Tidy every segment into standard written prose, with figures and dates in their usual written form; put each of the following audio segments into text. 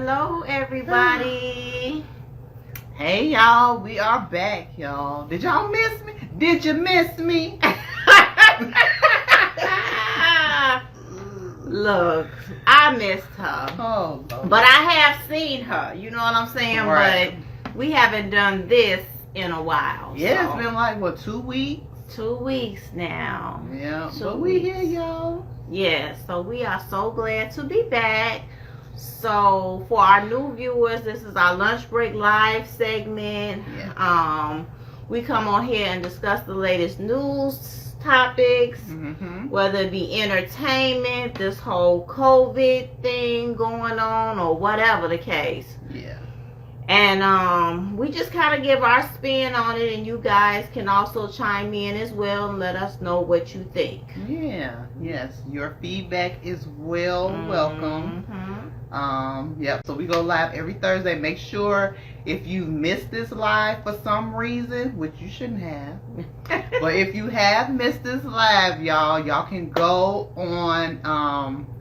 Hello, everybody. Hey, y'all. We are back, y'all. Did y'all miss me? Did you miss me? Look, I missed her. Oh, Lord. But I have seen her. You know what I'm saying? Right. But we haven't done this in a while. Yeah, so. it's been like, what, 2 weeks? 2 weeks now. Yeah, but weeks. we here, y'all. Yeah, so we are so glad to be back. So for our new viewers, this is our lunch break live segment. Yeah. We come on here and discuss the latest news topics, whether it be entertainment, this whole COVID thing going on, or whatever the case. Yeah. And we just kind of give our spin on it, and you guys can also chime in as well and let us know what you think. Yeah. Yes. Your feedback is welcome. Yep. So we go live every Thursday. Make sure if you missed this live for some reason, which you shouldn't have, but if you have missed this live, y'all can go on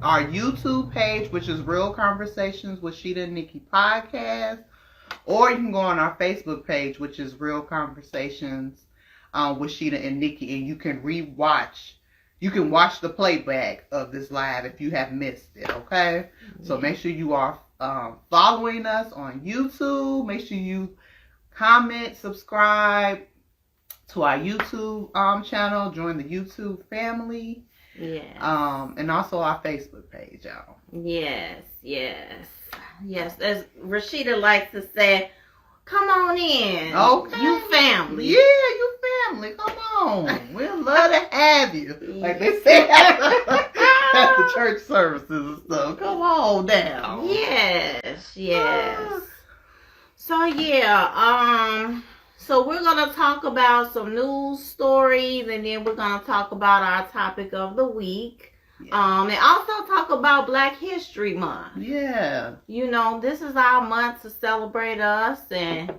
our YouTube page, which is Real Conversations with Sheeta and Nikki Podcast. Or you can go on our Facebook page, which is Real Conversations with Sheeta and Nikki, and you can rewatch. You can watch the playback of this live if you have missed it, okay? So make sure you are following us on YouTube. Make sure you comment, subscribe to our YouTube channel. Join the YouTube family. Yeah. And also our Facebook page, y'all. Yes. As Rashida likes to say, come on in. Okay. You family. Yeah, you family. Come on. We'd love to have you. Like they say at the church services and stuff. Come on down. Yes. So so we're gonna talk about some news stories, and then we're gonna talk about our topic of the week. And also talk about Black History Month. Yeah. You know, this is our month to celebrate us, and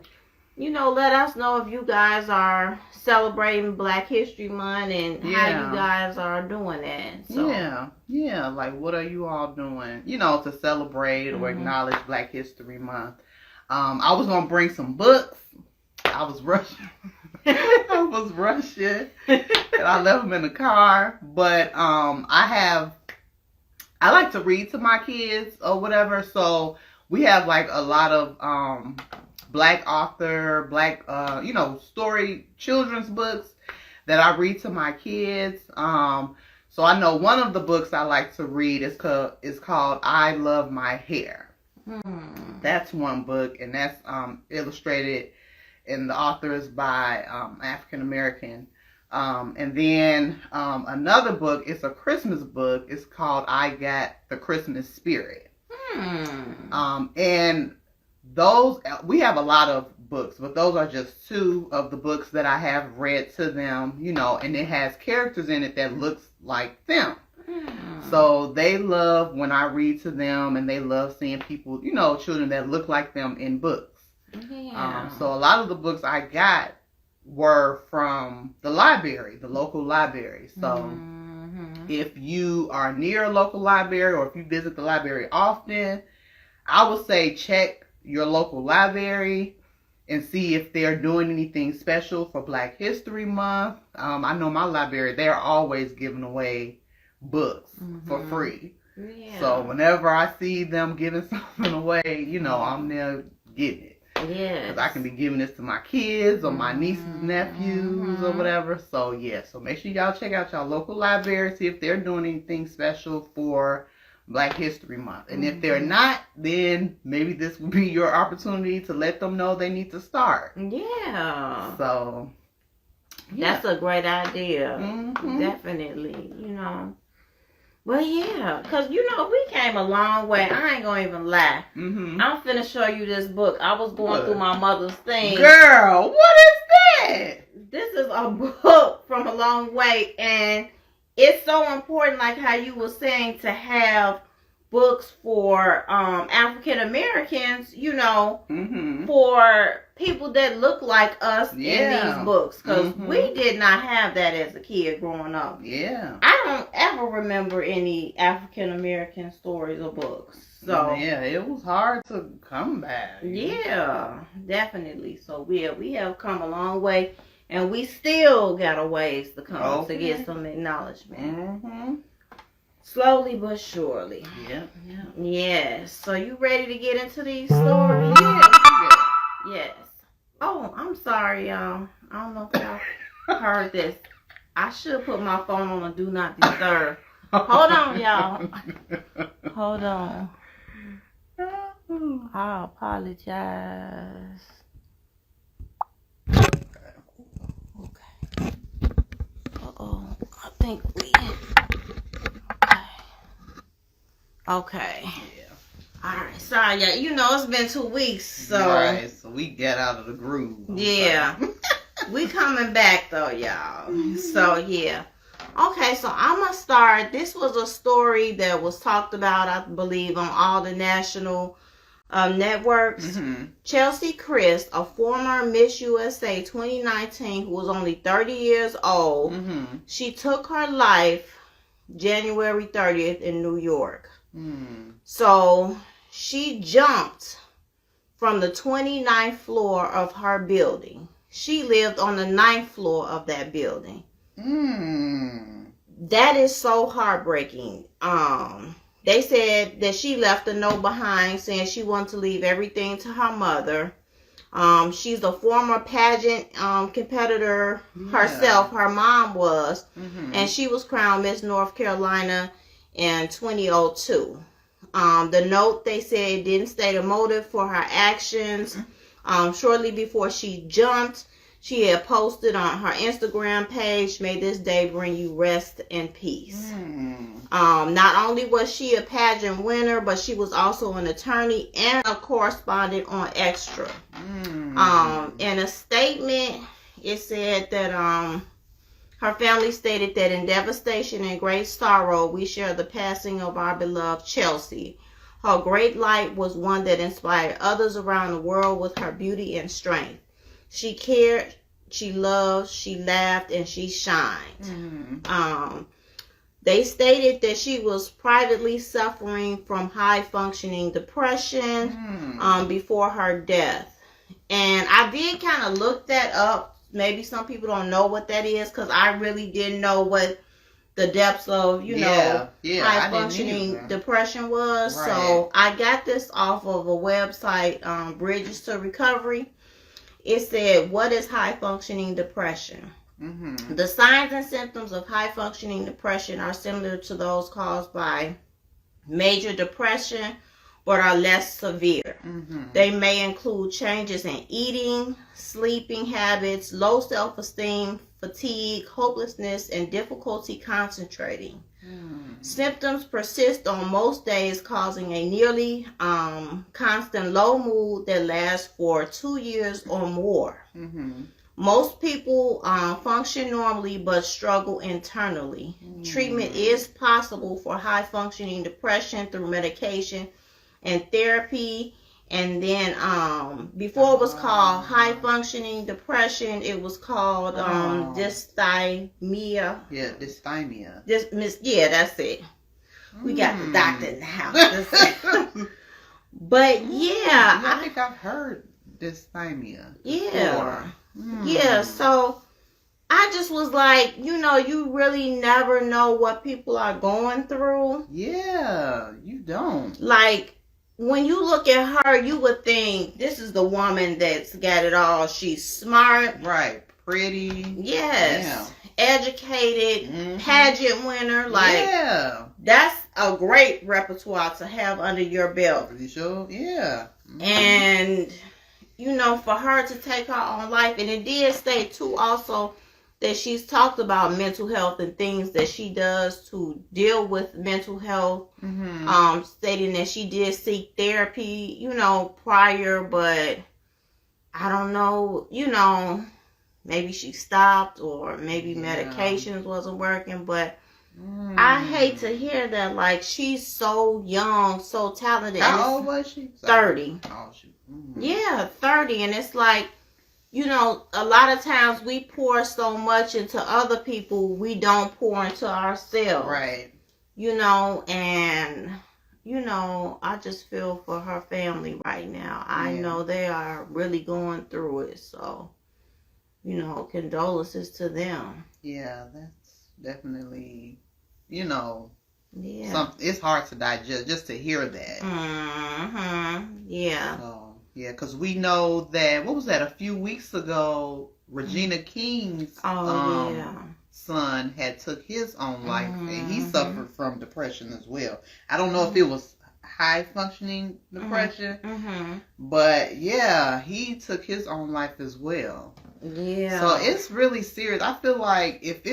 let us know if you guys are celebrating Black History Month and how you guys are doing it. So. Yeah. Like, what are you all doing? To celebrate or acknowledge Black History Month. I was gonna bring some books. I was rushing. And I left them in the car. But I like to read to my kids or whatever. So we have like a lot of Black author, Black story children's books that I read to my kids. So I know one of the books I like to read is called I Love My Hair. That's one book, and that's illustrated. And the author is by African American. And then another book, it's a Christmas book. It's called I Got the Christmas Spirit. And those, we have a lot of books, but those are just two of the books that I have read to them, and it has characters in it that looks like them. So they love when I read to them, and they love seeing people, children that look like them in books. So a lot of the books I got were from the library, the local library. So if you are near a local library, or if you visit the library often, I would say check your local library and see if they're doing anything special for Black History Month. I know my library, they're always giving away books for free. So whenever I see them giving something away, I'm there getting it. Because I can be giving this to my kids or my nieces, nephews, or whatever. So, so make sure y'all check out y'all local library, see if they're doing anything special for Black History Month. And if they're not, then maybe this will be your opportunity to let them know they need to start. Yeah. So, that's a great idea. Definitely, Well, because, we came a long way. I ain't going to even lie. I'm finna show you this book. I was going through my mother's thing. Girl, what is that? This is a book from a long way. And it's so important, like how you were saying, to have books for African Americans, you know, Mm-hmm. for people that look like us Yeah. in these books. Because Mhm. we did not have that as a kid growing up. Yeah. I don't ever remember any African American stories or books. So yeah, it was hard to come back. yeah, definitely. So we have come a long way, and we still got a ways to come to get some acknowledgement. Mm-hmm. Slowly but surely. Yeah, yeah. Yes. So you ready to get into these stories? Yeah. Yes. Oh, I'm sorry, y'all. I don't know if y'all heard this. I should put my phone on a do not disturb. Hold on, y'all. Hold on. I apologize. Okay. Uh-oh. I think we... Okay. Yeah. Alright. Sorry, y'all. You know, it's been 2 weeks, so... Right, so we get out of the groove. Yeah. We coming back, though, y'all. So, yeah. Okay, so I'm going to start. This was a story that was talked about, I believe, on all the national networks. Mm-hmm. Cheslie Kryst, a former Miss USA 2019 who was only 30 years old, Mm-hmm. she took her life January 30th in New York. Mm. So she jumped from the 29th floor of her building. She lived on the 9th floor of that building. Mm. That is so heartbreaking. They said that she left a note behind saying she wanted to leave everything to her mother. She's a former pageant competitor herself. Her mom was. Mm-hmm. And she was crowned Miss North Carolina in 2002. The note, they said, didn't state a motive for her actions. Shortly before she jumped, she had posted on her Instagram page, "May this day bring you rest and peace." Not only was she a pageant winner, but she was also an attorney and a correspondent on Extra. In a statement, it said that her family stated that in devastation and great sorrow, we share the passing of our beloved Cheslie. Her great light was one that inspired others around the world with her beauty and strength. She cared, she loved, she laughed, and she shined. They stated that she was privately suffering from high-functioning depression before her death. And I did kind of look that up. Maybe some people don't know what that is, because I really didn't know what the depths of, high-functioning depression was. Right. So I got this off of a website, Bridges to Recovery. It said, what is high-functioning depression? Mm-hmm. The signs and symptoms of high-functioning depression are similar to those caused by major depression, but are less severe. Mm-hmm. They may include changes in eating, sleeping habits, low self-esteem, fatigue, hopelessness, and difficulty concentrating. Symptoms persist on most days, causing a nearly constant low mood that lasts for 2 years or more. Most people function normally but struggle internally. Treatment is possible for high-functioning depression through medication and therapy. And then before it was called high-functioning depression, it was called dysthymia. Yeah, dysthymia. That's it. We got the doctor in the house. But yeah, I think I've heard dysthymia. Yeah. Yeah, so I just was like, you really never know what people are going through. Yeah, you don't. Like, when you look at her, you would think this is the woman that's got it all. She's smart. Right. Pretty. Yes. Yeah. Educated. Pageant winner. Like, that's a great repertoire to have under your belt. Pretty sure. Yeah. And, for her to take her own life. And it did say, too, also, that she's talked about mental health and things that she does to deal with mental health, stating that she did seek therapy, prior, but I don't know, maybe she stopped or maybe medications wasn't working, but I hate to hear that. Like, she's so young, so talented. How old was she? 30. Oh, she. Yeah, 30. And it's like, you know, a lot of times we pour so much into other people, we don't pour into ourselves. Right. You know, and, you know, I just feel for her family right now. I know they are really going through it. So, you know, condolences to them. Yeah, that's definitely, you know, yeah. It's hard to digest just to hear that. Yeah. So, yeah, because we know that, what was that, a few weeks ago, Regina King's son had took his own life, and he suffered from depression as well. I don't know if it was high functioning depression, but yeah, he took his own life as well. Yeah. So it's really serious. I feel like if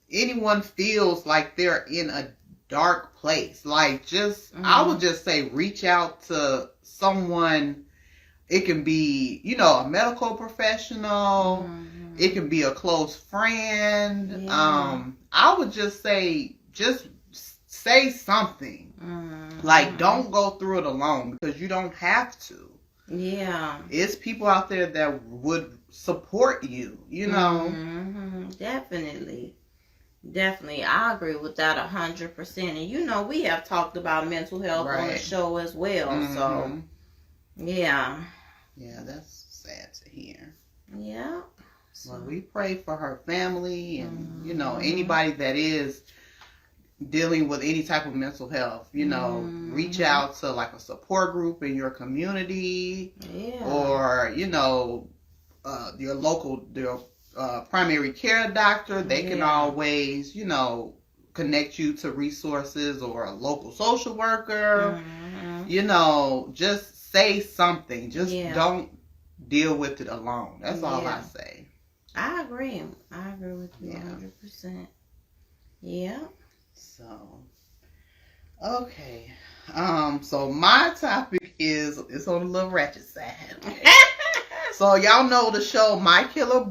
anyone feels like they're in a dark place, like just I would just say reach out to someone. It can be, you know, a medical professional. It can be a close friend. Yeah. I would just say, just say something. Like, don't go through it alone, because you don't have to. Yeah. It's people out there that would support you, you know. Definitely. Definitely. I agree with that 100%. And, you know, we have talked about mental health on the show as well. So, yeah. Yeah, that's sad to hear. Yeah. Well, we pray for her family and, you know, anybody that is dealing with any type of mental health, you know, reach out to like a support group in your community or, you know, your local, primary care doctor. They can always, you know, connect you to resources, or a local social worker. You know, just say something. Just don't deal with it alone. That's all I say. I agree. I agree with you 100%. Yeah. So, okay. So my topic it's on a little ratchet side. Okay? So y'all know the show My Killer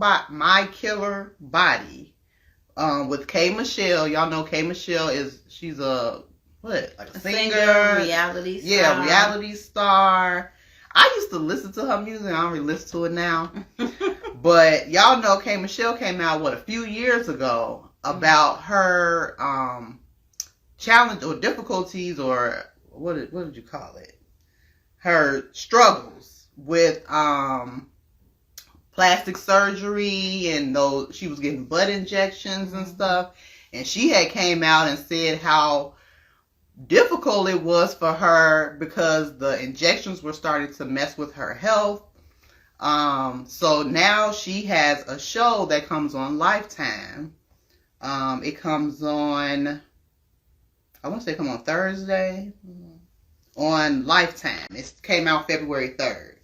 Body, with K. Michelle. Y'all know K. Michelle she's a singer, reality star. Yeah, reality star. I used to listen to her music. I don't really listen to it now. But y'all know K. Michelle came out, a few years ago, about her challenge or difficulties, or what did you call it? Her struggles with plastic surgery, and she was getting butt injections and stuff. And she had came out and said how difficult it was for her because the injections were starting to mess with her health. So now she has a show that comes on Lifetime. It comes on, I want to say come on Thursday on Lifetime. It came out February 3rd.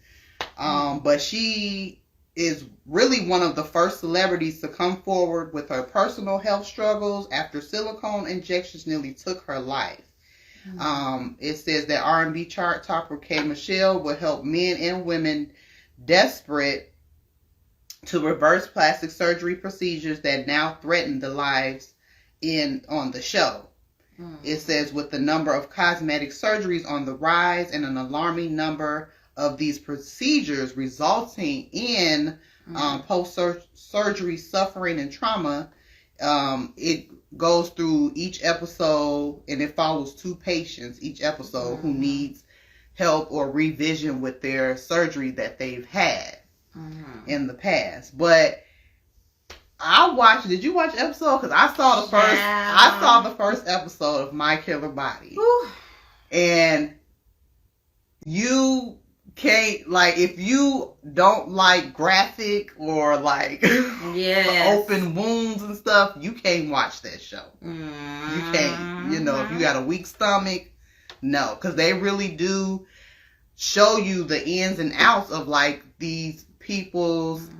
But she is really one of the first celebrities to come forward with her personal health struggles after silicone injections nearly took her life. It says that R&B chart topper K. Michelle will help men and women desperate to reverse plastic surgery procedures that now threaten the lives on the show. It says with the number of cosmetic surgeries on the rise and an alarming number of these procedures resulting in post-surgery suffering and trauma, it goes through each episode, and it follows two patients each episode who needs help or revision with their surgery that they've had in the past. But did you watch the episode? Because I saw the first episode of My Killer Body. Whew. And you can't, like, if you don't like graphic or like open wounds and stuff, you can't watch that show. You can't, if you got a weak stomach, no, because they really do show you the ins and outs of like these people's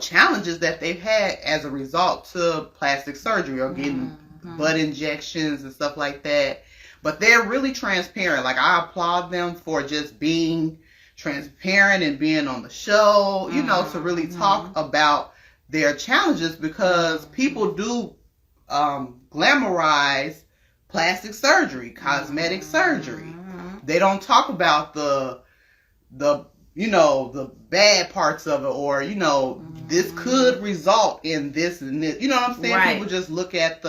challenges that they've had as a result to plastic surgery or getting butt injections and stuff like that. But they're really transparent. Like, I applaud them for just being transparent and being on the show, to really talk about their challenges because people do glamorize plastic surgery, cosmetic surgery. They don't talk about the bad parts of it, or this could result in this and this. You know what I'm saying? Right. People just look at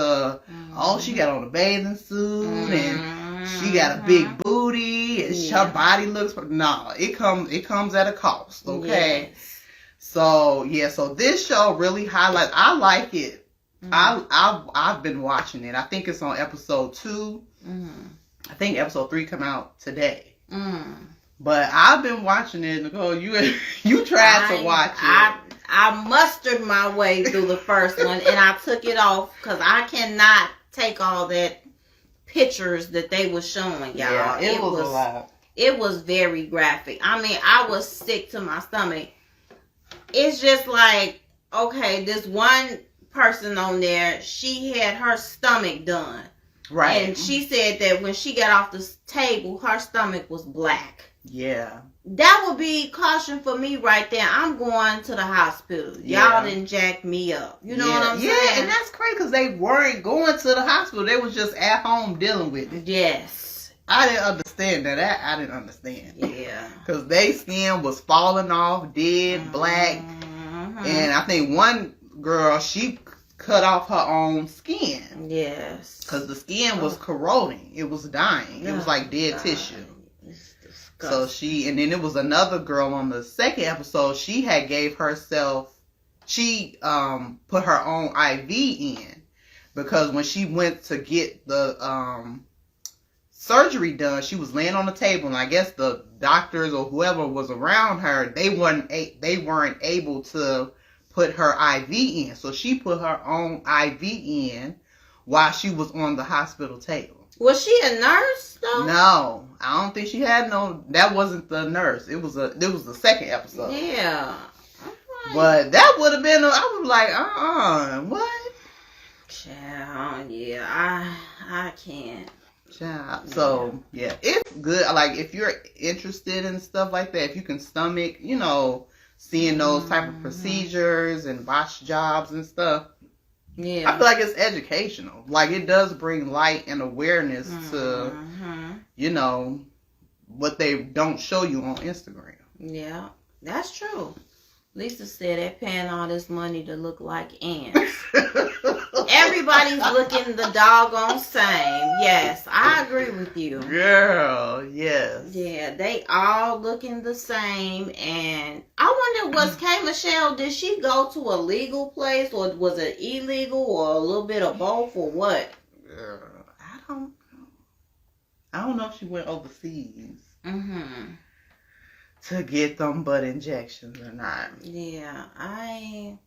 she got on a bathing suit and she got a big booty and her body looks. No, it comes at a cost. Okay. Yes. So this show really highlights. I like it. I've been watching it. I think it's on episode 2. I think episode 3 come out today. But I've been watching it. Nicole, you tried to watch it. I mustered my way through the first one, and I took it off because I cannot take all that pictures that they were showing, y'all. Yeah, it was a lot. It was very graphic. I mean, I was sick to my stomach. It's just like, okay, this one person on there, she had her stomach done. Right. And she said that when she got off the table, her stomach was black. Yeah. That would be caution for me right there. I'm going to the hospital. Y'all didn't jack me up. You know what I'm saying? Yeah, and that's crazy because they weren't going to the hospital. They was just at home dealing with it. Yes. I didn't understand that. I didn't understand. Yeah. Because their skin was falling off, dead, black. And I think one girl, she cut off her own skin. Yes. Because the skin was corroding. It was dying. It was like dead tissue. So and then it was another girl on the second episode, she had gave herself, she put her own IV in. Because when she went to get the surgery done, she was laying on the table, and I guess the doctors or whoever was around her, they weren't able to put her IV in. So she put her own IV in while she was on the hospital table. Was she a nurse though? No, I don't think she had no. That wasn't the nurse. It was the second episode. Yeah. But that would have been. I was like, what? Child, yeah, I can't. Child. So yeah, it's good. Like if you're interested in stuff like that, if you can stomach, seeing those type of procedures and botch jobs and stuff. Yeah. I feel like it's educational. Like it does bring light and awareness to, what they don't show you on Instagram. Yeah, that's true. Lisa said they're paying all this money to look like ants. Everybody's looking the doggone same. Yes, I agree with you. Girl, yes. Yeah, they all looking the same. And I wonder, was K. Michelle, did she go to a legal place or was it illegal or a little bit of both or what? I don't know if she went overseas. To get them butt injections or not. Yeah, I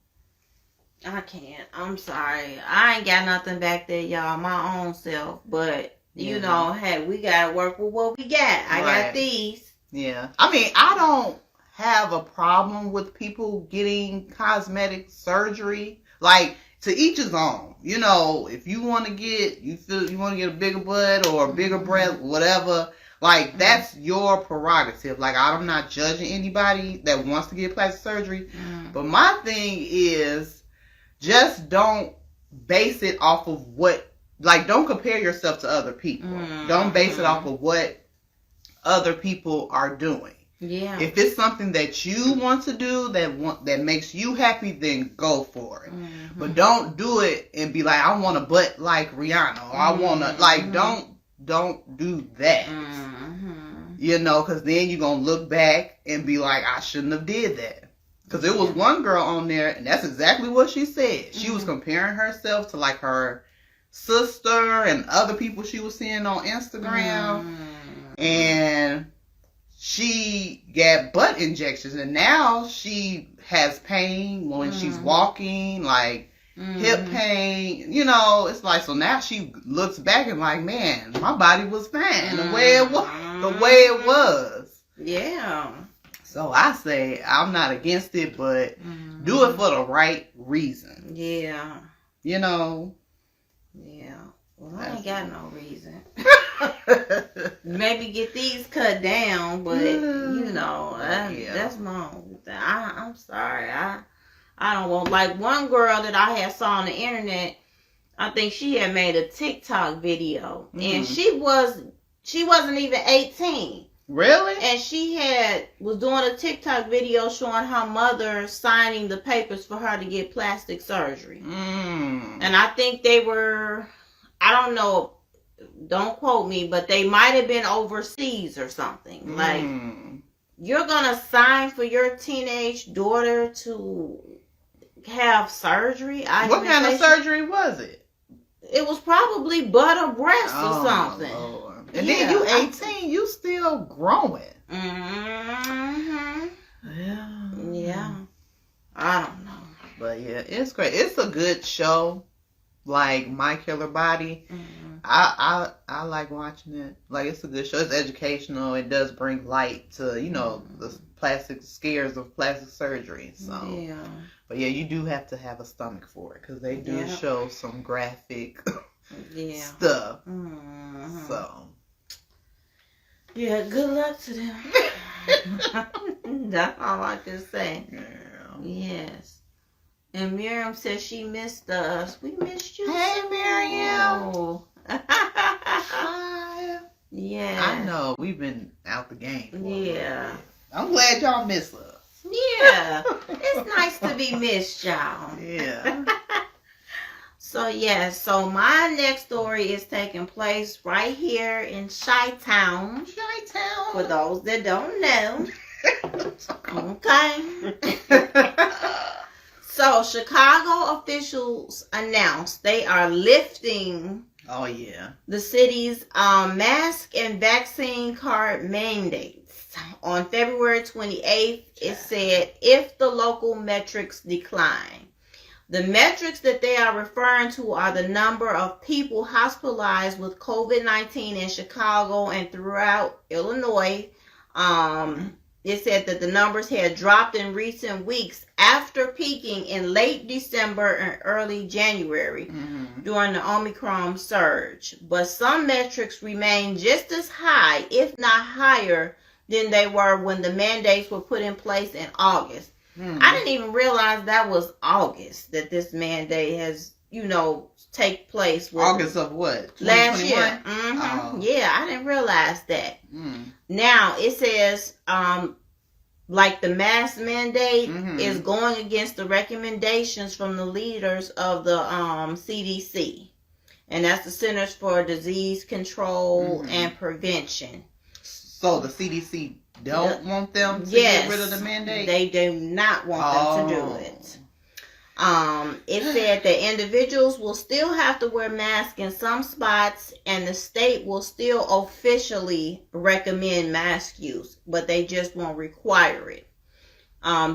can't. I'm sorry. I ain't got nothing back there, y'all. My own self. But, hey, we got to work with what we got. I got these. Yeah. I mean, I don't have a problem with people getting cosmetic surgery. Like, to each his own. If you want to get, you want to get a bigger butt or a bigger breast, whatever. Like, that's your prerogative. Like, I'm not judging anybody that wants to get plastic surgery. But my thing is, just don't base it off of don't compare yourself to other people. Don't base it off of what other people are doing. Yeah. If it's something that you want to do that makes you happy, then go for it. But don't do it and be like, I want a butt like Rihanna. Or I want to, don't do that. Because then you're going to look back and be like, I shouldn't have did that. Because there was one girl on there, and that's exactly what she said. She was comparing herself to, like, her sister and other people she was seeing on Instagram. And she got butt injections, and now she has pain when she's walking, like, hip pain, it's like, so now she looks back and like, man, my body was fine the way it was. Yeah. So I say I'm not against it, but do it for the right reason. Yeah. Yeah. Well, I ain't got no reason. Maybe get these cut down, but that's my own thing. I'm sorry. I don't want, like one girl that I had saw on the internet, I think she had made a TikTok video, and she wasn't even 18. Really? And she was doing a TikTok video showing her mother signing the papers for her to get plastic surgery. And I think they were, I don't know, don't quote me, but they might have been overseas or something. Like, you're gonna sign for your teenage daughter to have surgery? What kind of surgery was it? It was probably butt or breast or something. Lord. And then you 18, you still growing. Yeah. I don't know. But yeah, it's great. It's a good show. Like My Killer Body. I like watching it. Like, it's a good show. It's educational. It does bring light to, the plastic scares of plastic surgery. So yeah. But yeah, you do have to have a stomach for it, because they do show some graphic stuff. So yeah, good luck to them. That's all I can say. Yeah. Yes. And Miriam says she missed us. We missed you. Hey, Miriam. Hi. Yeah. I know. We've been out the game. Yeah. I'm glad y'all miss us. Yeah. It's nice to be missed, y'all. Yeah. So my next story is taking place right here in Chi-Town. Chi-Town. For those that don't know. Okay. So, Chicago officials announced they are lifting the city's mask and vaccine card mandates. On February 28th, it said if the local metrics decline. The metrics that they are referring to are the number of people hospitalized with COVID-19 in Chicago and throughout Illinois. It said that the numbers had dropped in recent weeks after peaking in late December and early January during the Omicron surge. But some metrics remain just as high, if not higher, than they were when the mandates were put in place in August. I didn't even realize that was August that this mandate has, take place. With August of what? Last year. Oh. Yeah, I didn't realize that. Now, it says, like the mask mandate is going against the recommendations from the leaders of the CDC. And that's the Centers for Disease Control and Prevention. So the CDC don't want them to get rid of the mandate? They do not want them to do it. It said that individuals will still have to wear masks in some spots, and the state will still officially recommend mask use, but they just won't require it.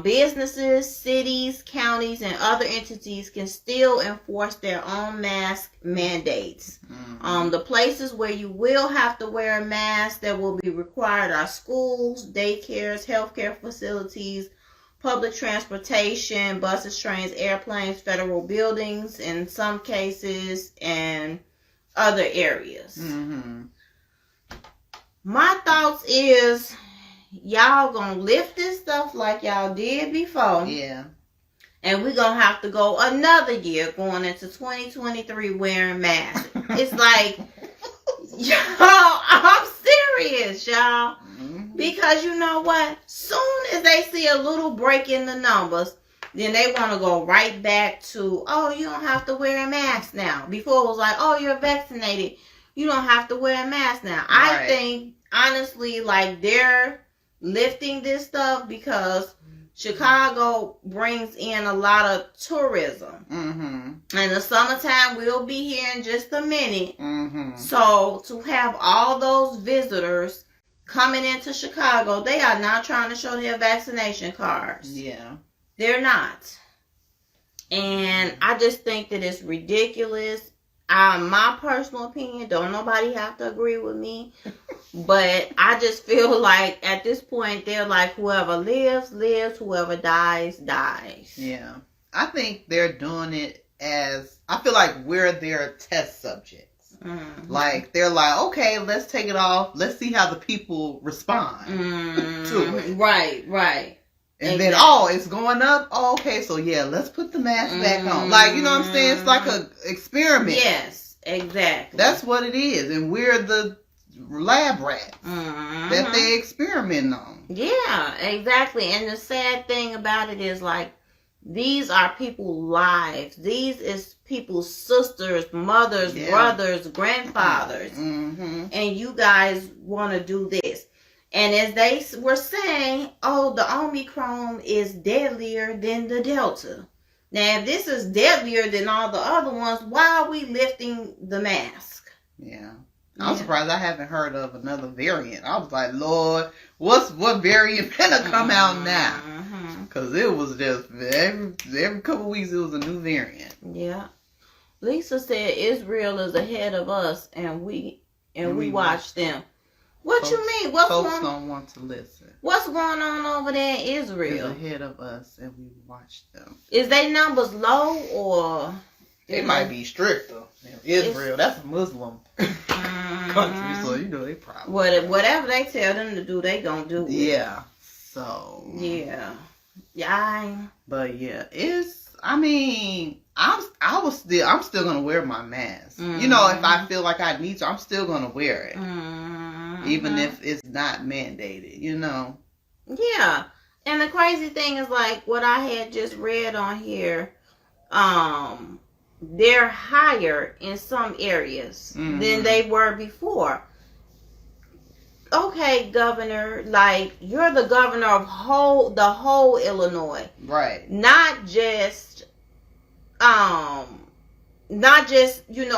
Businesses, cities, counties, and other entities can still enforce their own mask mandates. The places where you will have to wear a mask that will be required are schools, daycares, healthcare facilities, public transportation, buses, trains, airplanes, federal buildings in some cases, and other areas. My thoughts is, y'all gonna lift this stuff like y'all did before. Yeah. And we're gonna have to go another year going into 2023 wearing masks. It's like, y'all, I'm serious, y'all. Because you know what? Soon as they see a little break in the numbers, then they want to go right back to, oh, you don't have to wear a mask now. Before it was like, oh, you're vaccinated, you don't have to wear a mask now. I think, honestly, like, they're lifting this stuff because Chicago brings in a lot of tourism. And the summertime will be here in just a minute. So to have all those visitors coming into Chicago, they are not trying to show their vaccination cards. Yeah. They're not. And I just think that it's ridiculous. My personal opinion, don't nobody have to agree with me. But I just feel like at this point, they're like, whoever lives, lives. Whoever dies, dies. Yeah. I think they're doing it as, I feel like we're their test subjects. Like, they're like, okay, let's take it off. Let's see how the people respond to it. Right. And then, it's going up. Oh, okay, so yeah, let's put the mask back on. Like, you know what I'm saying? It's like a experiment. Yes, exactly. That's what it is. And we're the lab rats that they experiment on. Yeah, exactly. And the sad thing about it is, like, these are people's lives. These is people's sisters, mothers, brothers, grandfathers. And you guys want to do this. And as they were saying, oh, the Omicron is deadlier than the Delta. Now, if this is deadlier than all the other ones, why are we lifting the mask? Yeah. I'm surprised I haven't heard of another variant. I was like, Lord, what variant gonna come out now? Because it was just, every couple weeks, it was a new variant. Yeah. Lisa said Israel is ahead of us, and we watch them. What you mean? Folks don't want to listen. What's going on over there in Israel? It's ahead of us, and we watch them. Is their numbers low, or it might be stricter? Israel, that's a Muslim country, so they probably whatever they tell them to do, they gonna do. Yeah. So. Yeah. But yeah, I'm still gonna wear my mask. You know, if I feel like I need to, I'm still gonna wear it. Even if it's not mandated, you know. Yeah. And the crazy thing is, like, what I had just read on here, they're higher in some areas than they were before. Okay, Governor, like, you're the governor of the whole Illinois. Right. Not just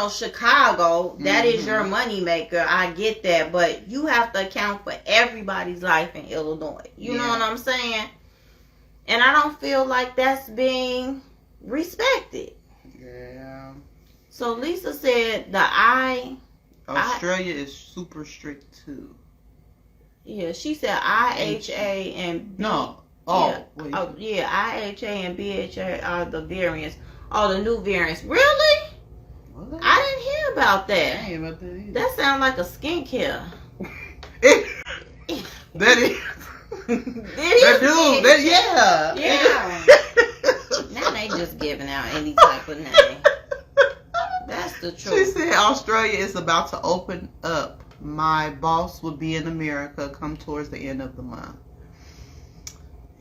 Chicago. That is your moneymaker. I get that. But you have to account for everybody's life in Illinois. You know what I'm saying? And I don't feel like that's being respected. Yeah. So Lisa said Australia is super strict too. Yeah, she said IHA and IHA and BHA are the variants. Oh, the new variants. Really? What? I didn't hear about that. I didn't hear about that either. That sounds like a skincare. That is. Yeah. Now they just giving out any type of name. That's the truth. She said Australia is about to open up. My boss will be in America come towards the end of the month.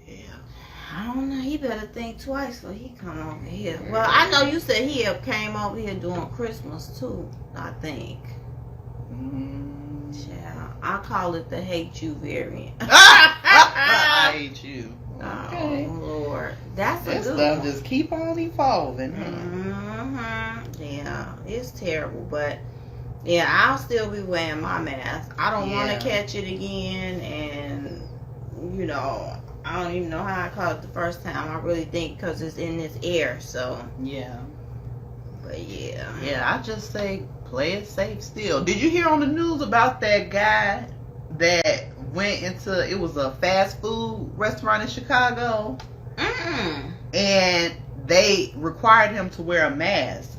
Yeah. I don't know. He better think twice before he come over here. Well, I know you said he came over here during Christmas too, I think. Yeah, I call it the hate you variant. I hate you. Okay. Oh, Lord. That's a good stuff one. Just keep on evolving. Yeah, it's terrible, but yeah, I'll still be wearing my mask. I don't want to catch it again, and I don't even know how I caught it the first time. I really think because it's in this air, so. Yeah. But yeah. Yeah, I just say play it safe still. Did you hear on the news about that guy that went into, it was a fast food restaurant in Chicago? And they required him to wear a mask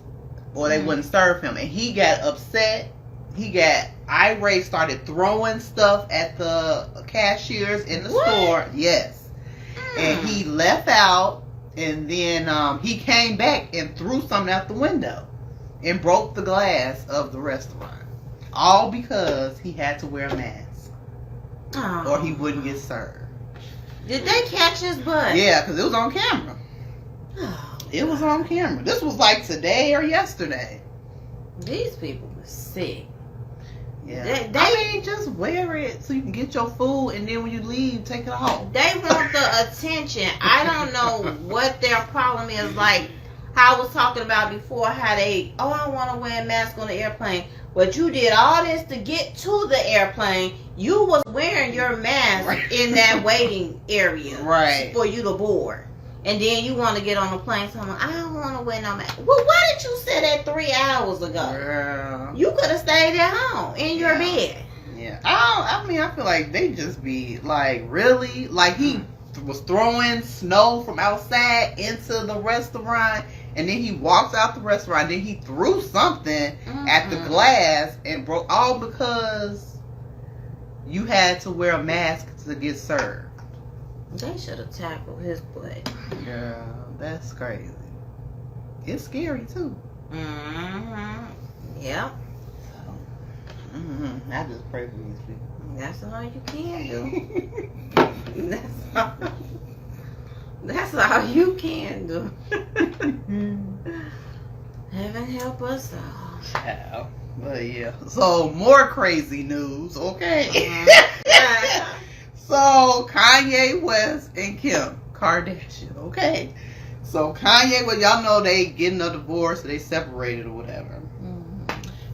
or they wouldn't serve him. And he got upset. He got irate, started throwing stuff at the cashiers in the store. Yes. And he left out, and then he came back and threw something out the window and broke the glass of the restaurant. All because he had to wear a mask. Or he wouldn't get served. Did they catch his butt? Yeah, because it was on camera. It was on camera. This was like today or yesterday. These people were sick. Yeah. I mean, just wear it so you can get your food, and then when you leave, take it off. They want the attention. I don't know what their problem is. Like how I was talking about before, how I want to wear a mask on the airplane. But you did all this to get to the airplane. You was wearing your mask in that waiting area for you to board. And then you want to get on the plane, so I'm like, I don't want to wear no mask. Well, why did you say that 3 hours ago? Girl. You could have stayed at home in your bed. Yeah. I feel like they just be like, really? Like he was throwing snow from outside into the restaurant, and then he walks out the restaurant, then he threw something at the glass and broke, all because you had to wear a mask to get served. They should have tackled his butt. Girl, that's crazy. It's scary too. Yep. So, I just pray for these people. That's all you can do. That's all you can do. Heaven help us all. Yeah. But yeah. So more crazy news, okay? So Kanye West and Kim Kardashian, okay? So Kanye, well, y'all know they getting a divorce, they separated or whatever.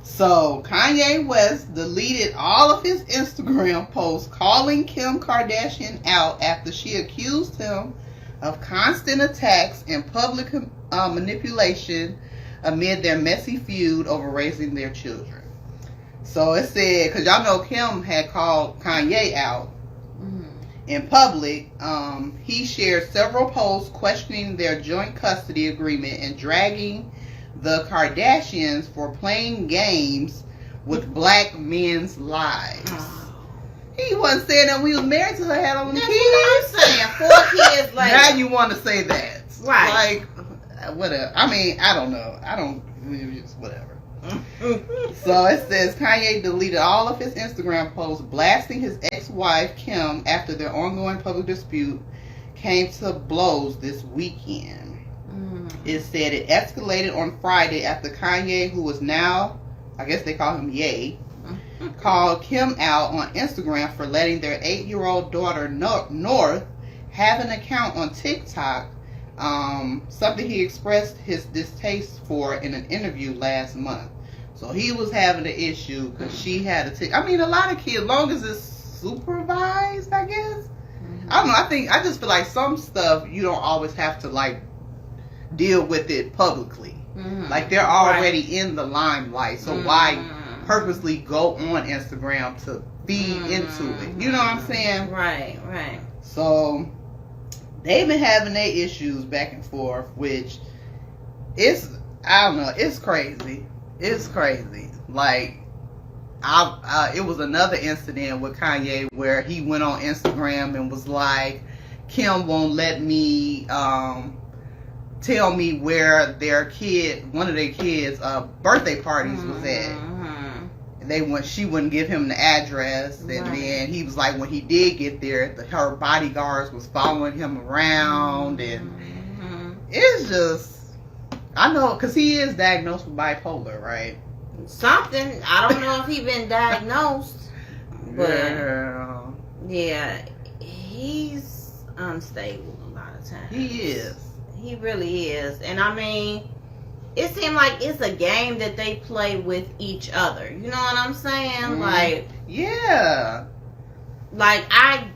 So Kanye West deleted all of his Instagram posts calling Kim Kardashian out after she accused him of constant attacks and public manipulation amid their messy feud over raising their children. So it said, because y'all know Kim had called Kanye out in public, he shared several posts questioning their joint custody agreement and dragging the Kardashians for playing games with black men's lives. He wasn't saying that we was married to her, had on the kids. That's what I'm saying. 4 kids later. Now you want to say that. Right. Like, whatever. I mean, I don't know. Whatever. So it says Kanye deleted all of his Instagram posts blasting his ex-wife Kim after their ongoing public dispute came to blows this weekend. It said it escalated on Friday after Kanye, who is now, I guess they call him Ye, called Kim out on Instagram for letting their 8-year-old daughter North have an account on TikTok, something he expressed his distaste for in an interview last month. So he was having an issue because she had a I lot of kids, long as it's supervised, I guess. I don't know. I just feel like some stuff you don't always have to like deal with it publicly. Like they're already in the limelight, so why purposely go on Instagram to feed into it? You know what I'm saying? Right. So they've been having their issues back and forth, which I don't know, it's crazy. It's crazy. Like it was another incident with Kanye where he went on Instagram and was like, Kim won't let me tell me where one of their kids' birthday parties was at. And she wouldn't give him the address, and then he was like, when he did get there, her bodyguards was following him around, and it's just, I know, because he is diagnosed with bipolar, right? Something. I don't know if he been diagnosed, but yeah, he's unstable a lot of times. He is. He really is. And I mean, it seemed like it's a game that they play with each other. You know what I'm saying? Like, yeah. Like, I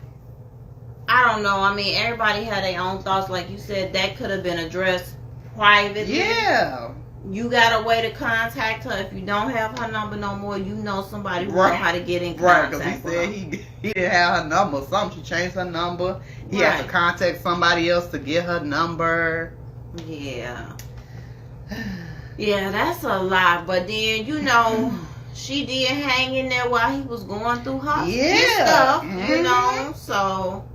don't know. I mean, everybody had their own thoughts. Like you said, that could have been addressed privately. Yeah. You got a way to contact her. If you don't have her number no more, you know somebody who knows how to get in contact because he with said her. he didn't have her number or something. She changed her number. He had to contact somebody else to get her number. Yeah. Yeah, that's a lot. But then, you know, she did hang in there while he was going through his stuff, you know. So,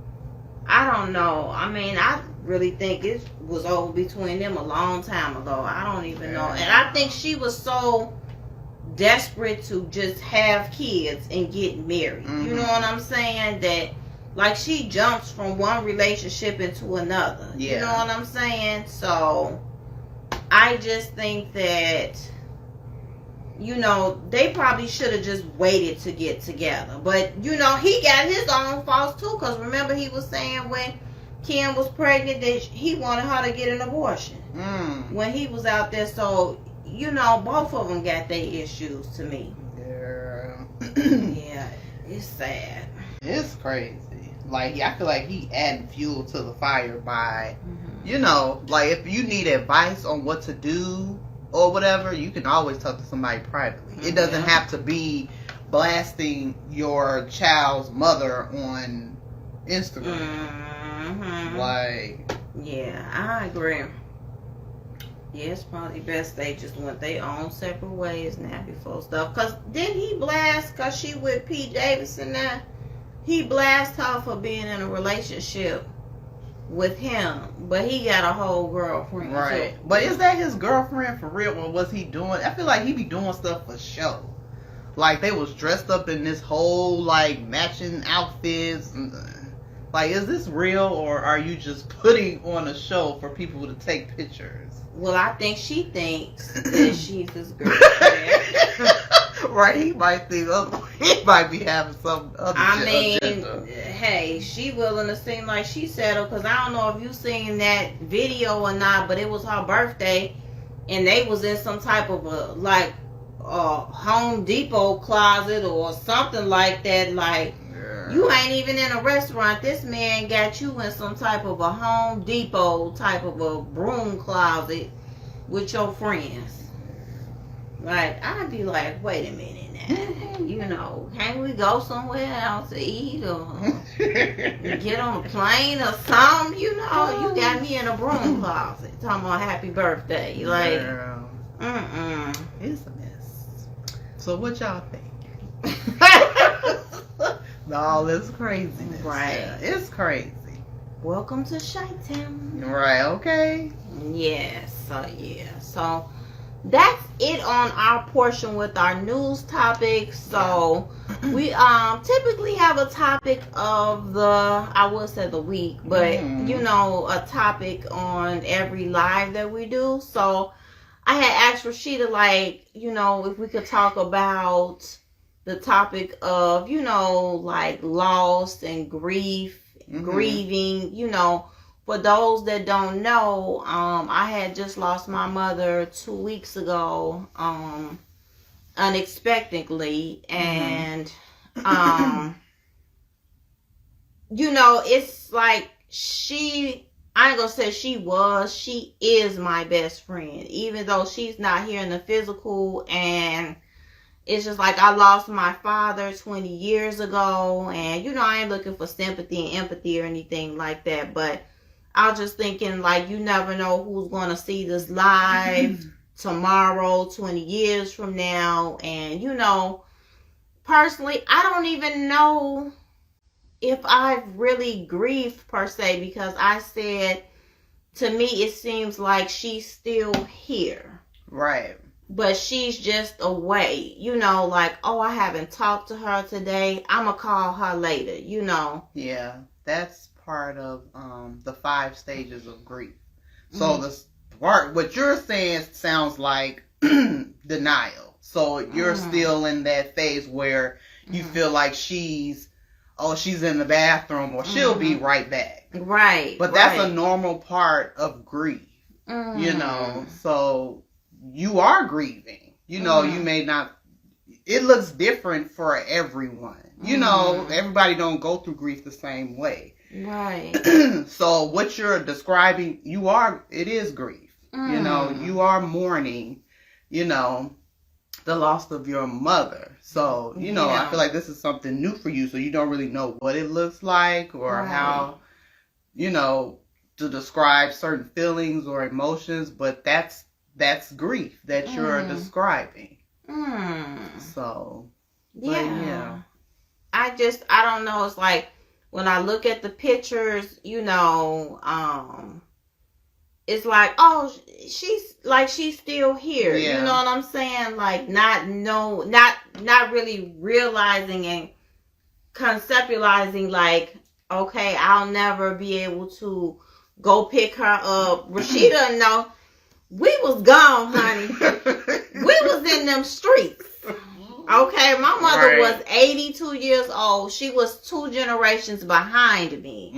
I don't know. I mean, I really think it was over between them a long time ago. I don't even know. And I think she was so desperate to just have kids and get married. You know what I'm saying? That, like, she jumps from one relationship into another. Yeah. You know what I'm saying? So, I just think that, you know, they probably should have just waited to get together. But, you know, he got his own faults too. Because remember, he was saying when Kim was pregnant that he wanted her to get an abortion when he was out there. So, you know, both of them got their issues to me. Yeah. Yeah, it's sad. It's crazy. Like, I feel like he adding fuel to the fire by, you know, like, if you need advice on what to do or whatever, you can always talk to somebody privately. It doesn't have to be blasting your child's mother on Instagram. Like, yeah, I agree. Yeah, it's probably best they just went their own separate ways now before stuff. Because didn't he blast, because she with Pete Davidson now? He blasted her for being in a relationship with him, but he got a whole girlfriend. Right. Too. But is that his girlfriend for real, or was he doing? I feel like he be doing stuff for show. Like they was dressed up in this whole like matching outfits. Like, is this real, or are you just putting on a show for people to take pictures? Well, I think she thinks that she's his girlfriend. Right, he might think he might be having some other agenda. Hey, she willing to seem like she settled, because I don't know if you seen that video or not, but it was her birthday, and they was in some type of a Home Depot closet or something like that. Like, you ain't even in a restaurant. This man got you in some type of a Home Depot type of a broom closet with your friends. Like, I'd be like, wait a minute now. You know, can't we go somewhere else to eat or get on a plane or something? You know, you got me in a broom closet talking about happy birthday. Like, It's a mess. So what y'all think? All this craziness. Right. Yeah, it's crazy. Welcome to Chi-Town. Right, okay. Yes, so that's it on our portion with our news topics. So we typically have a topic of I would say the week, but you know, a topic on every live that we do. So I had asked Rashida, like, you know, if we could talk about the topic of, you know, like loss and grief, grieving, you know. For those that don't know, I had just lost my mother 2 weeks ago, unexpectedly, and you know, it's like I ain't gonna say she is my best friend, even though she's not here in the physical. And it's just like, I lost my father 20 years ago, and you know, I ain't looking for sympathy and empathy or anything like that, but I was just thinking, like, you never know who's going to see this live tomorrow, 20 years from now. And, you know, personally, I don't even know if I've really grieved per se, because I said, to me, it seems like she's still here. Right. But she's just away. You know, like, oh, I haven't talked to her today. I'm going to call her later, you know. Yeah, that's part of the 5 stages of grief. So the part, what you're saying sounds like denial. So you're still in that phase where you feel like she's in the bathroom, or she'll be right back. Right. But that's a normal part of grief. You know, so you are grieving. You know, you may not, it looks different for everyone. You know, everybody don't go through grief the same way. Right. So what you're describing, it is grief. You know, you are mourning, you know, the loss of your mother. So, you know, I feel like this is something new for you, so you don't really know what it looks like or how, you know, to describe certain feelings or emotions, but that's grief that you're describing. So, yeah. I don't know, it's like, when I look at the pictures, you know, it's like, oh, she's still here. Yeah. You know what I'm saying? Like, not really realizing and conceptualizing, like, okay, I'll never be able to go pick her up. Rashida, no, we was gone, honey. We was in them streets. Okay, my mother was 82 years old. She was 2 generations behind me.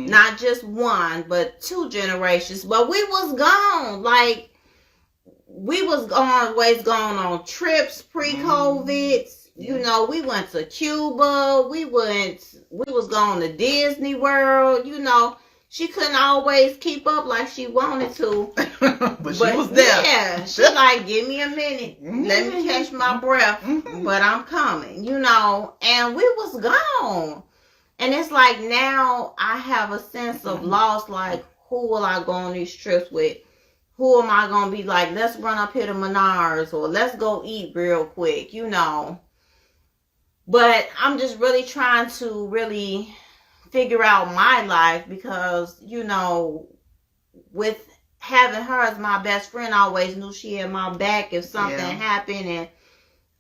Not just one, but 2 generations. But we was gone. Like, we was always gone on trips pre-COVID. You know, we went to Cuba. We was going to Disney World. You know, she couldn't always keep up like she wanted to. but she was there. Yeah, she like, give me a minute. Let me catch my breath. But I'm coming, you know. And we was gone. And it's like, now I have a sense of loss. Like, who will I go on these trips with? Who am I going to be like, let's run up here to Menards, or let's go eat real quick, you know. But I'm just really trying to really figure out my life because, with having her as my best friend, I always knew she had my back if something happened, and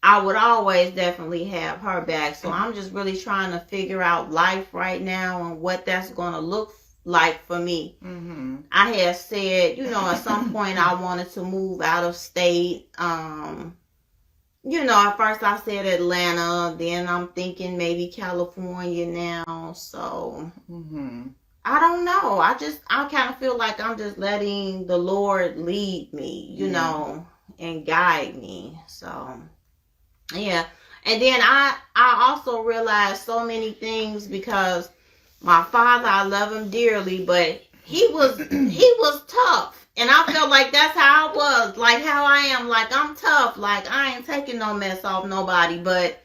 I would always definitely have her back. So I'm just really trying to figure out life right now and what that's going to look like for me. Mm-hmm. I had said, at some point I wanted to move out of state. At first I said Atlanta, then I'm thinking maybe California now. So I don't know. I kind of feel like I'm just letting the Lord lead me, and guide me. So yeah. And then I also realized so many things because my father, I love him dearly, but he was tough. And I felt like that's how I was, like how I am, like I'm tough, like I ain't taking no mess off nobody. But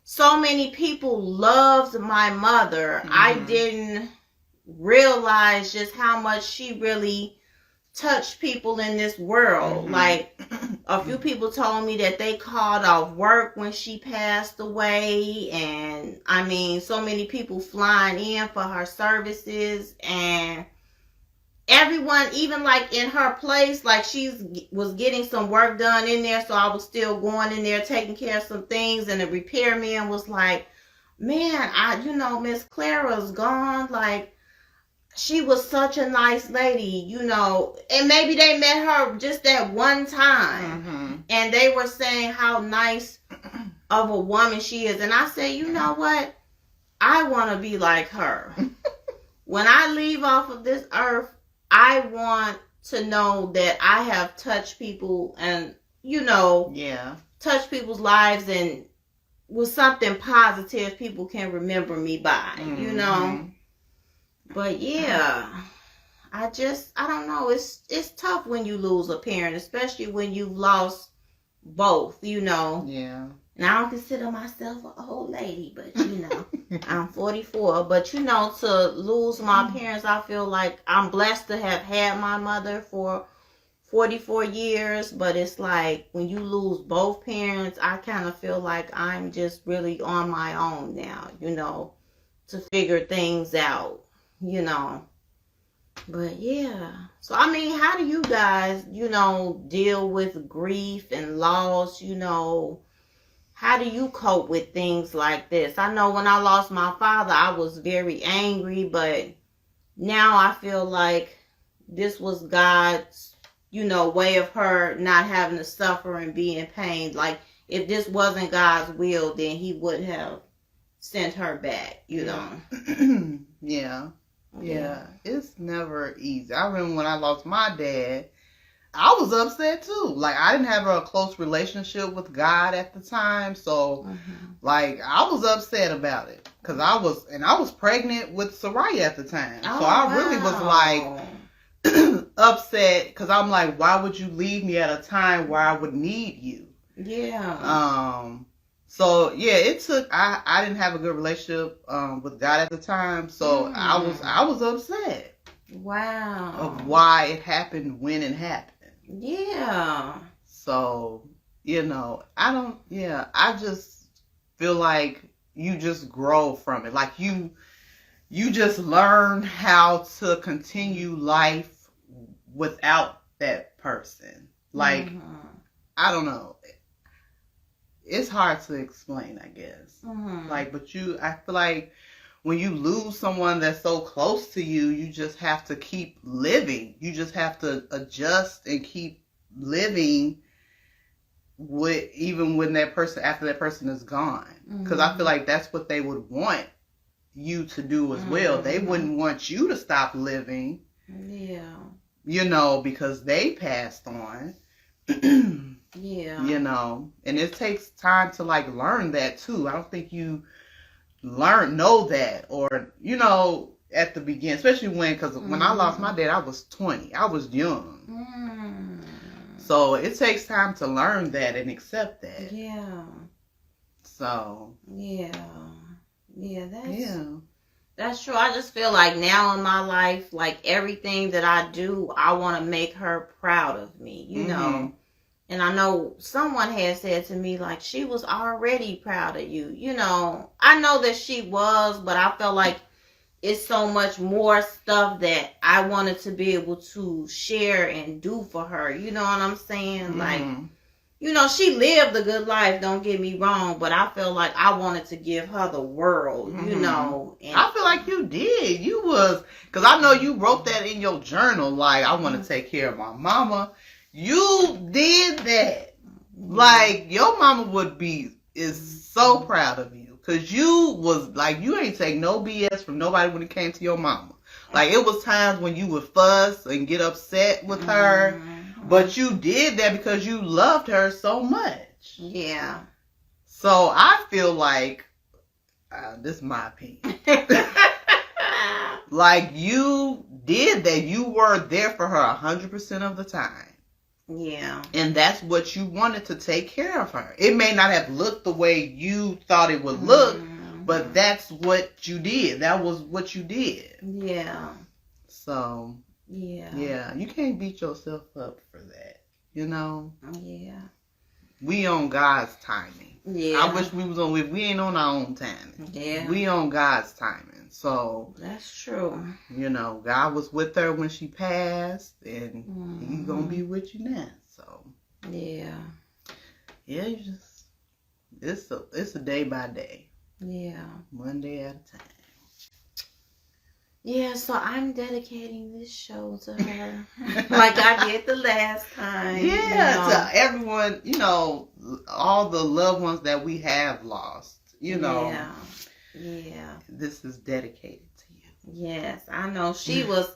so many people loved my mother. I didn't realize just how much she really touched people in this world. Like a few people told me that they called off work when she passed away, and I mean so many people flying in for her services, and everyone, even like in her place, like was getting some work done in there, so I was still going in there taking care of some things, and the repairman was like, man, Miss Clara's gone, like she was such a nice lady, and maybe they met her just that one time, and they were saying how nice of a woman she is. And I said, you know what? I want to be like her. When I leave off of this earth, I want to know that I have touched people and, touched people's lives, and with something positive people can remember me by, But yeah, I don't know. It's tough when you lose a parent, especially when you've lost both, Yeah. Now I don't consider myself an old lady, but I'm 44. But to lose my parents, I feel like I'm blessed to have had my mother for 44 years. But it's like when you lose both parents, I kind of feel like I'm just really on my own now, to figure things out. But yeah. So I mean, how do you guys, deal with grief and loss? How do you cope with things like this? I know when I lost my father, I was very angry, but now I feel like this was God's, way of her not having to suffer and be in pain. Like if this wasn't God's will, then he would have sent her back, Yeah, it's never easy. I remember when I lost my dad, I was upset too. Like I didn't have a close relationship with God at the time, so like I was upset about it because I was pregnant with Soraya at the time, so I really was like upset because I'm like, why would you leave me at a time where I would need you? Yeah. So yeah, it took. I didn't have a good relationship with God at the time, so I was upset. Wow. Of why it happened when it happened. Yeah. So I don't. Yeah, I just feel like you just grow from it. Like you just learn how to continue life without that person. Like I don't know. It's hard to explain, I guess. Like, but I feel like when you lose someone that's so close to you, you just have to keep living. You just have to adjust and keep living even when after that person is gone. Because I feel like that's what they would want you to do as well. They wouldn't want you to stop living. Yeah. Because they passed on. Yeah. And it takes time to like learn that too. I don't think you know that or, at the beginning, especially because when I lost my dad, I was 20. I was young. So it takes time to learn that and accept that. Yeah. So. Yeah. Yeah, that's true. I just feel like now in my life, like everything that I do, I want to make her proud of me, And I know someone had said to me, like, she was already proud of you. I know that she was, but I felt like it's so much more stuff that I wanted to be able to share and do for her. You know what I'm saying? Like, you know, she lived a good life, don't get me wrong, but I feel like I wanted to give her the world, you know. And I feel like you did. You was, because I know you wrote that in your journal, like, I want to take care of my mama. You did that. Like, your mama is so proud of you. Because you was, like, you ain't take no BS from nobody when it came to your mama. Like, it was times when you would fuss and get upset with her. But you did that because you loved her so much. Yeah. So I feel like, this is my opinion. Like, you did that. You were there for her 100% of the time. Yeah. And that's what you wanted, to take care of her. It may not have looked the way you thought it would look, but that's what you did. That was what you did. Yeah. So, yeah, you can't beat yourself up for that, you know? Yeah. We on God's timing. Yeah. I wish we ain't on our own timing. Yeah. We on God's timing. So that's true. You know, God was with her when she passed, and He's gonna be with you now. So yeah, you just it's a day by day. Yeah, one day at a time. Yeah, so I'm dedicating this show to her, like I did the last time. Yeah, you know, to everyone, you know, all the loved ones that we have lost. You know. Yeah. This is dedicated to you. Yes, I know. She was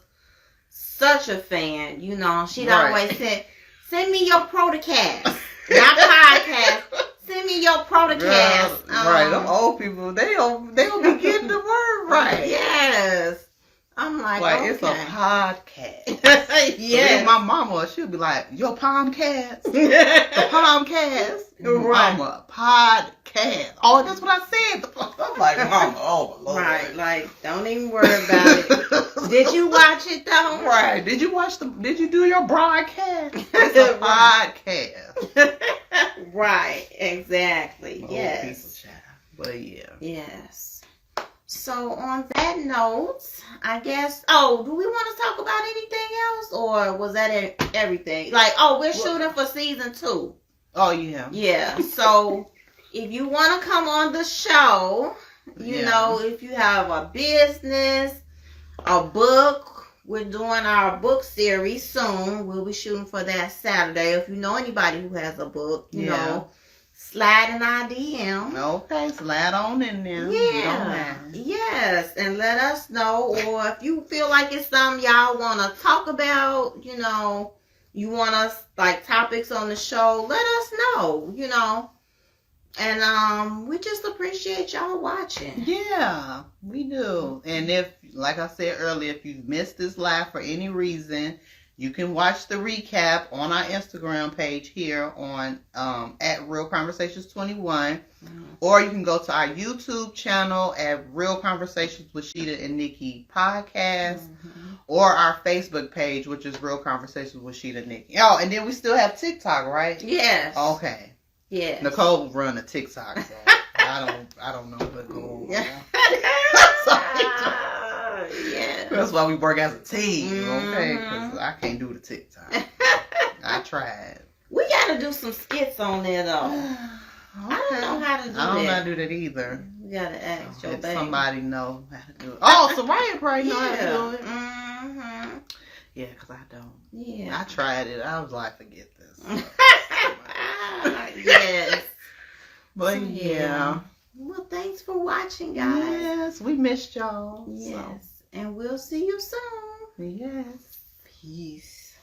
such a fan. You know, she'd always said, "Send me your protocast, not podcast. Send me your protocast." Right, them old people, they don't be getting the word right. Yes. I'm like okay. It's a podcast. Yeah. So my mama, she'll be like, "Your Palmcast." The Palmcast. Right. Mama, podcast. Oh, that's what I said. I'm like, Mama, oh my Lord. Right, like, don't even worry about it. Did you watch it though? Right. Did you do your broadcast? It's a podcast. Right, exactly. Yes. But yeah. Yes. So on that note, I guess, do we want to talk about anything else, or was that everything? Like, we're shooting for season 2. Oh, yeah. Yeah. So if you want to come on the show, you know, if you have a business, a book, we're doing our book series soon. We'll be shooting for that Saturday. If you know anybody who has a book, you know, slide in our DM. Okay, slide on in there. Yeah. Yes, and let us know. Or if you feel like it's something y'all want to talk about, you know, you want us, like, topics on the show, let us know, you know. And we just appreciate y'all watching. Yeah, we do. And if, like I said earlier, if you've missed this live for any reason, you can watch the recap on our Instagram page here on at Real Conversations 21. Or you can go to our YouTube channel at Real Conversations with Sheeta and Nikki Podcast. Or our Facebook page, which is Real Conversations with Sheeta and Nikki. Oh, and then we still have TikTok, right? Yes. Okay. Yeah. Nicole run a TikTok, so I don't know what's going on. Yeah. That's why we work as a team, okay? Because I can't do the TikTok. I tried. We gotta do some skits on there though. I don't know how to do that. I don't know how to do that either. We gotta ask your if baby. somebody know how to do it. Oh, Soraya probably know how to do it. Yeah, because I don't. Yeah. I tried it. I was like, forget this. Yes. But yeah. Well, thanks for watching, guys. Yes, we missed y'all. Yes. So. And we'll see you soon. Yes. Peace.